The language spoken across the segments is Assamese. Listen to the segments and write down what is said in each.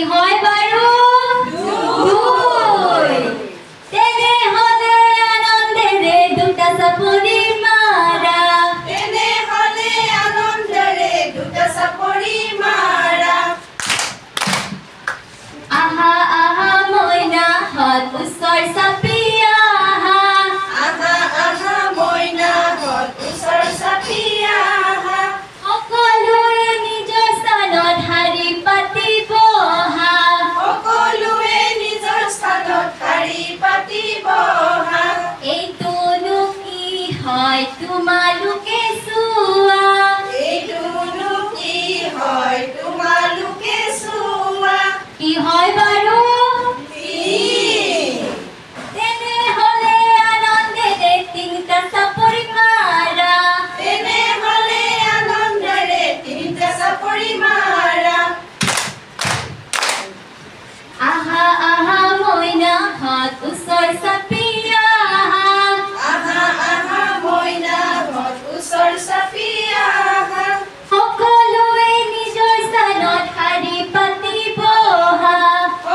হয় বাৰু দুই তেনেহলে আনন্দেৰে দুটা চাপৰি মাৰা আহা আহা মইনাহঁত ওচৰ চাপি সকলোৱে নিজৰ স্থানত শাৰী পাতি বহা এইটোনো কি হয় তোমালোকে চোৱা কি হয় বাৰু তেনেহলে আনন্দেৰে তিনিটা চাপৰি মাৰা আহা আহা মইনাহঁত ওচৰ চাপি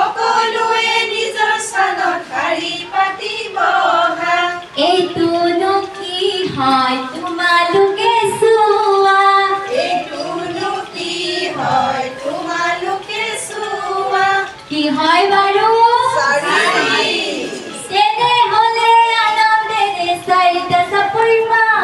সকলোৱে নিজৰ স্থানত শাৰী পাতি বহা এইটোনো কি হয় তোমালোকে চোৱা কি হয় বাৰু তেনেহলে আনন্দেৰে চাৰিটা চাপৰি মাৰা